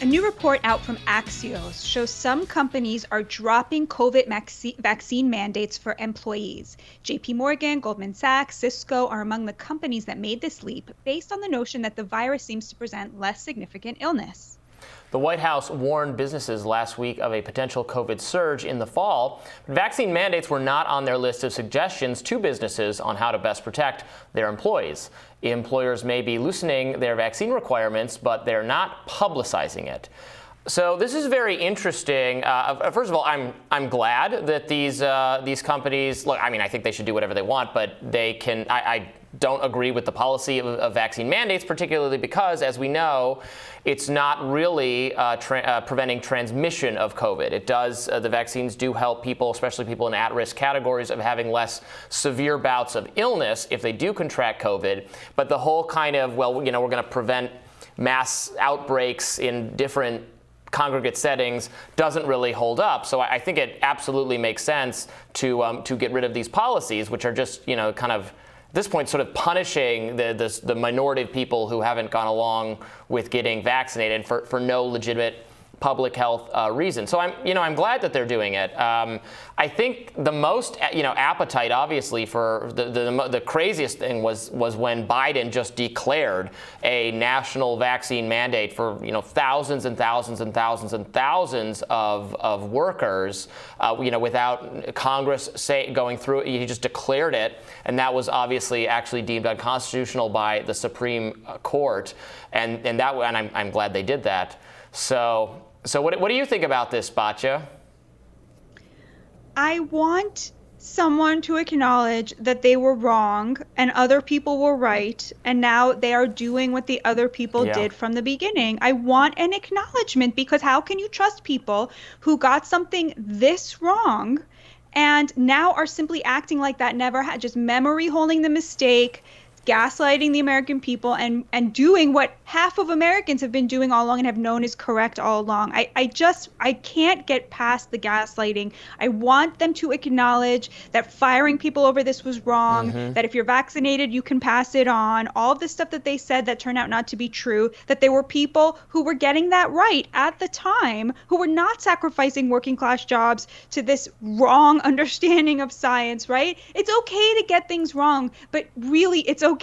A new report out from Axios shows some companies are dropping COVID vaccine mandates for employees. JP Morgan, Goldman Sachs, Cisco are among the companies that made this leap based on the notion that the virus seems to present less significant illness. The White House warned businesses last week of a potential COVID surge in the fall. Vaccine mandates were not on their list of suggestions to businesses on how to best protect their employees. Employers may be loosening their vaccine requirements, but they're not publicizing it. So this is very interesting. First of all, I'm glad that these companies, look, I mean, I think they should do whatever they want, but they can. I don't agree with the policy of vaccine mandates, particularly because, as we know, it's not really preventing transmission of COVID. It does. The vaccines do help people, especially people in at-risk categories, of having less severe bouts of illness if they do contract COVID. But the whole kind of, well, you know, we're going to prevent mass outbreaks in different congregate settings doesn't really hold up. So I think it absolutely makes sense to get rid of these policies, which are just, you know, kind of at this point sort of punishing the minority of people who haven't gone along with getting vaccinated for no legitimate public health reason. So I'm glad that they're doing it. I think the most appetite, obviously, for the craziest thing was when Biden just declared a national vaccine mandate for thousands and thousands and thousands and thousands of workers, without Congress going through it. He just declared it, and that was obviously actually deemed unconstitutional by the Supreme Court, and I'm glad they did that. So what do you think about this, Batya? I want someone to acknowledge that they were wrong and other people were right, and now they are doing what the other people did from the beginning. I want an acknowledgement, because how can you trust people who got something this wrong and now are simply acting like that never had, just memory holding the mistake, gaslighting the American people, and doing what half of Americans have been doing all along and have known is correct all along. I can't get past the gaslighting. I want them to acknowledge that firing people over this was wrong, that if you're vaccinated, you can pass it on, all of the stuff that they said that turned out not to be true, that there were people who were getting that right at the time, who were not sacrificing working class jobs to this wrong understanding of science, right? It's okay to get things wrong, but really it's okay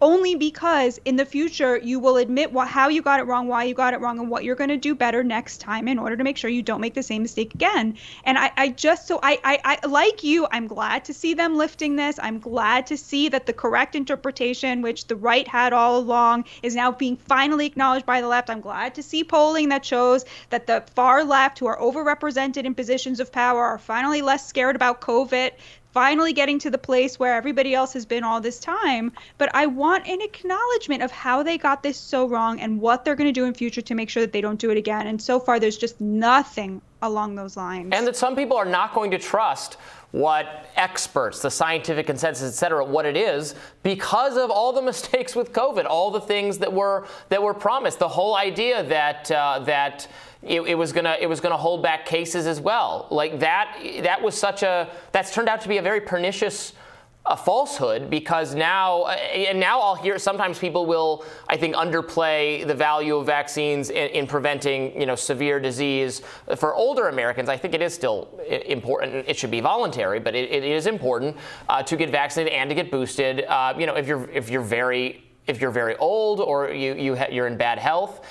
only because in the future you will admit how you got it wrong, why you got it wrong, and what you're going to do better next time in order to make sure you don't make the same mistake again. And I like you, I'm glad to see them lifting this. I'm glad to see that the correct interpretation, which the right had all along, is now being finally acknowledged by the left. I'm glad to see polling that shows that the far left, who are overrepresented in positions of power, are finally less scared about COVID, finally getting to the place where everybody else has been all this time. But I want an acknowledgement of how they got this so wrong and what they're going to do in future to make sure that they don't do it again. And so far, there's just nothing along those lines. And that some people are not going to trust what experts, the scientific consensus, et cetera, what it is, because of all the mistakes with COVID, all the things that were promised, the whole idea that it was gonna hold back cases as well. Like that's turned out to be a very pernicious falsehood, because now I'll hear sometimes people will, I think, underplay the value of vaccines in preventing severe disease for older Americans. I think it is still important. It should be voluntary, but it is important to get vaccinated and to get boosted. If you're very old or you're in bad health,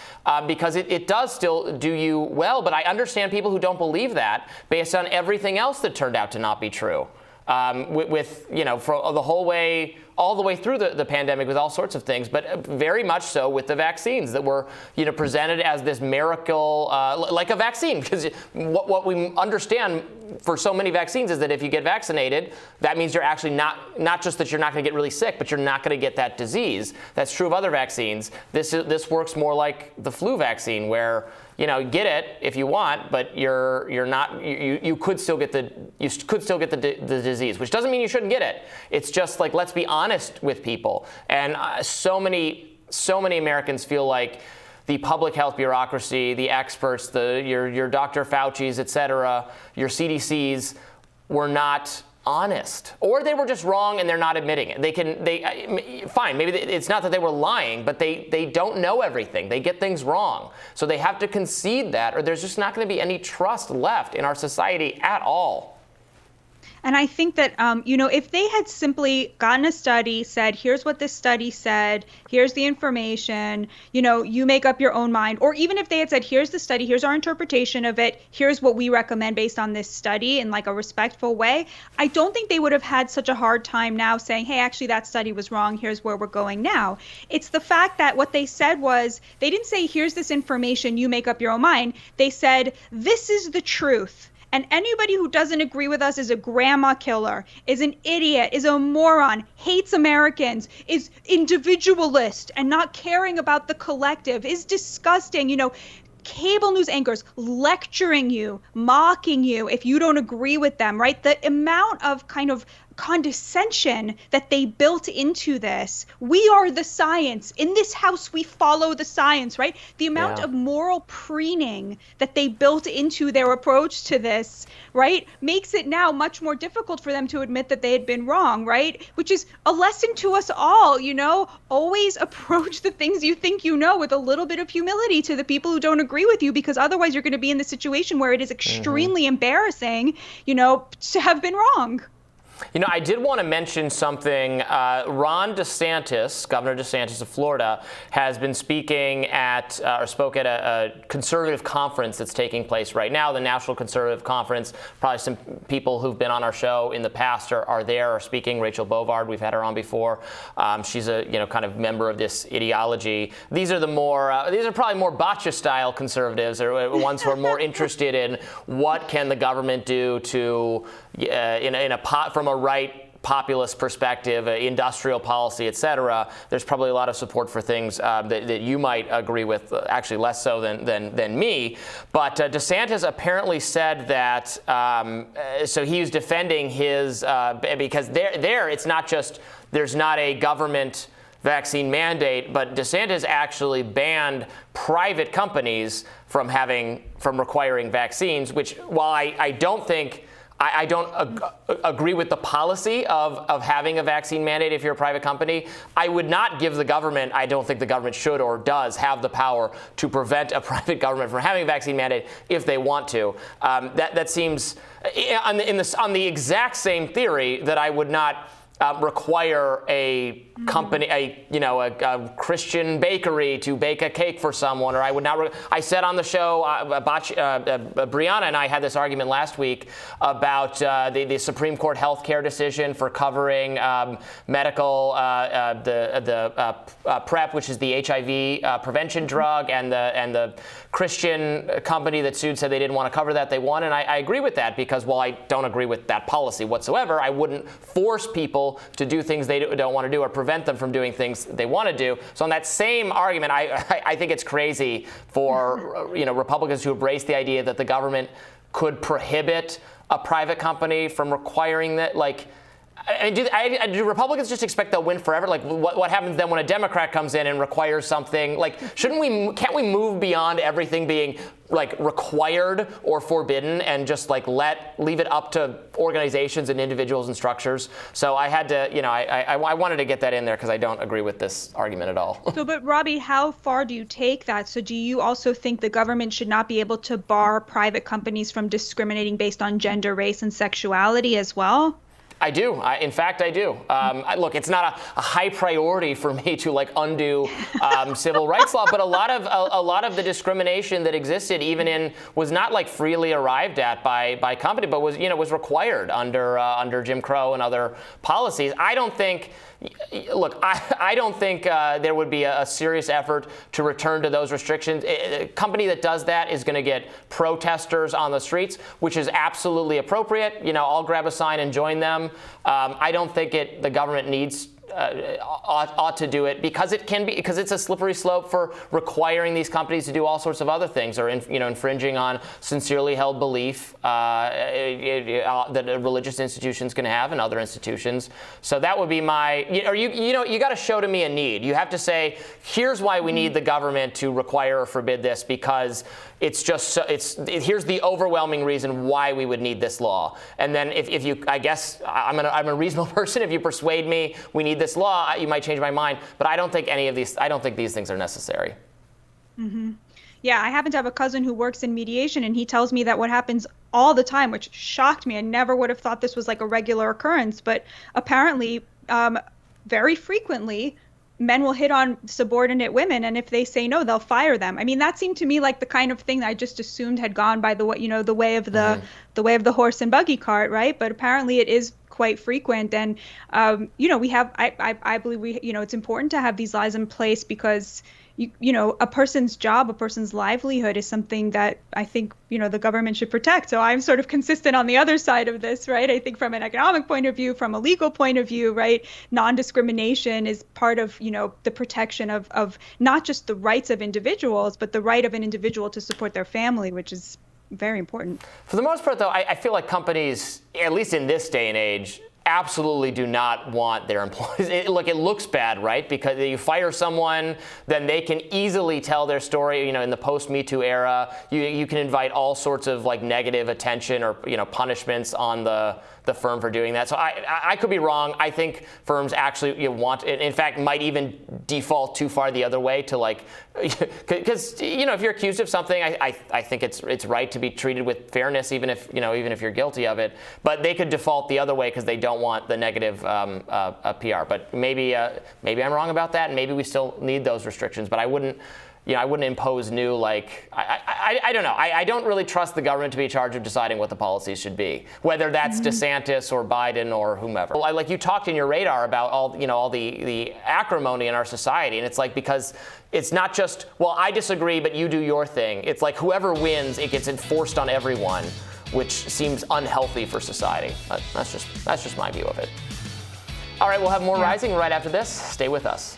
because it does still do you well. But I understand people who don't believe that based on everything else that turned out to not be true. For the whole way, all the way through the pandemic with all sorts of things, but very much so with the vaccines that were, presented as this miracle, like a vaccine. Because what we understand for so many vaccines is that if you get vaccinated, that means you're actually not just that you're not going to get really sick, but you're not going to get that disease. That's true of other vaccines. This works more like the flu vaccine, where get it if you want, but you could still get the disease, which doesn't mean you shouldn't get it. It's just like, let's be honest with people. And so many Americans feel like the public health bureaucracy, the experts, your Dr. Fauci's, et cetera, your CDCs were not honest, or they were just wrong and they're not admitting it. Fine, maybe it's not that they were lying, but they don't know everything. They get things wrong. So they have to concede that, or there's just not going to be any trust left in our society at all. And I think that, if they had simply gotten a study, said, here's what this study said, here's the information, you make up your own mind. Or even if they had said, here's the study, here's our interpretation of it, here's what we recommend based on this study in like a respectful way, I don't think they would have had such a hard time now saying, hey, actually, that study was wrong. Here's where we're going now. It's the fact that what they said was, they didn't say, here's this information, you make up your own mind. They said, this is the truth. And anybody who doesn't agree with us is a grandma killer, is an idiot, is a moron, hates Americans, is individualist and not caring about the collective, is disgusting. Cable news anchors lecturing you, mocking you if you don't agree with them, right? The amount of kind of condescension that they built into this. We are the science. In this house, we follow the science, right? The amount of moral preening that they built into their approach to this, right, makes it now much more difficult for them to admit that they had been wrong, right? Which is a lesson to us all, always approach the things you think you know with a little bit of humility to the people who don't agree with you, because otherwise you're going to be in the situation where it is extremely embarrassing, to have been wrong. I did want to mention something. Ron DeSantis, Governor DeSantis of Florida, has been speaking spoke at a conservative conference that's taking place right now, the National Conservative Conference. Probably some people who've been on our show in the past are there or speaking. Rachel Bovard, we've had her on before. She's a kind of member of this ideology. These are probably more Batya style conservatives, or ones who are more interested in what can the government do to from a right populist perspective, industrial policy, et cetera. There's probably a lot of support for things that you might agree with, actually less so than me. But DeSantis apparently said that, so he was defending his, because there it's not just, there's not a government vaccine mandate, but DeSantis actually banned private companies from requiring vaccines, which, while I don't agree with the policy of having a vaccine mandate if you're a private company. I would not give the government, I don't think the government should or does have the power to prevent a private government from having a vaccine mandate if they want to. That seems, on the exact same theory that I would not require a company, a Christian bakery to bake a cake for someone, or I would not. I said on the show, Brianna and I had this argument last week about the Supreme Court healthcare decision for covering medical the PrEP, which is the HIV prevention drug, and the Christian company that sued said they didn't want to cover that. They won, and I agree with that, because while I don't agree with that policy whatsoever, I wouldn't force people to do things they don't want to do or prevent them from doing things they want to do. So on that same argument, I think it's crazy for Republicans to embrace the idea that the government could prohibit a private company from requiring that. Like, do Republicans just expect they'll win forever? Like, what happens then when a Democrat comes in and requires something? Like, can't we move beyond everything being like required or forbidden and just like leave it up to organizations and individuals and structures? So I had to, I wanted to get that in there because I don't agree with this argument at all. So, but Robby, how far do you take that? So do you also think the government should not be able to bar private companies from discriminating based on gender, race, and sexuality as well? I do. In fact, I do. Look, it's not a high priority for me to undo civil rights law, but a lot of the discrimination that existed was not freely arrived at by company, but was required under Jim Crow and other policies. I don't think there would be a serious effort to return to those restrictions. A company that does that is going to get protesters on the streets, which is absolutely appropriate. I'll grab a sign and join them. I don't think the government needs ought to do it because it's a slippery slope for requiring these companies to do all sorts of other things or infringing on sincerely held belief that a religious institution's going to have and other institutions. So that would be my you got to show to me a need. You have to say, here's why we need the government to require or forbid this, because it's just here's the overwhelming reason why we would need this law. And then if you, I guess I'm a reasonable person. If you persuade me we need this law, you might change my mind. But I don't think these things are necessary. Mm-hmm. Yeah, I happen to have a cousin who works in mediation, and he tells me that what happens all the time, which shocked me. I never would have thought this was like a regular occurrence, but apparently very frequently men will hit on subordinate women, and if they say no, they'll fire them. I mean, that seemed to me like the kind of thing that I just assumed had gone by the way of the horse and buggy cart, right? But apparently it is quite frequent, and I believe it's important to have these laws in place because a person's job, a person's livelihood is something that I think, the government should protect. So I'm sort of consistent on the other side of this, right? I think from an economic point of view, from a legal point of view, right, non-discrimination is part of, the protection of not just the rights of individuals, but the right of an individual to support their family, which is very important. For the most part, though, I feel like companies, at least in this day and age, absolutely do not want their employees. It looks bad, right? Because you fire someone, then they can easily tell their story. In the post-Me Too era, you can invite all sorts of negative attention or punishments on the firm for doing that. So I could be wrong. I think firms actually want, in fact, might even default too far the other way to because if you're accused of something, I think it's right to be treated with fairness, even if you're guilty of it. But they could default the other way because they don't want the negative PR. But maybe I'm wrong about that, and maybe we still need those restrictions. But I wouldn't impose new, I don't know. I don't really trust the government to be in charge of deciding what the policies should be, whether that's DeSantis or Biden or whomever. You talked in your radar about all the acrimony in our society, and it's because it's not just, well, I disagree, but you do your thing. It's whoever wins, it gets enforced on everyone, which seems unhealthy for society. That's just my view of it. All right, we'll have more Rising right after this. Stay with us.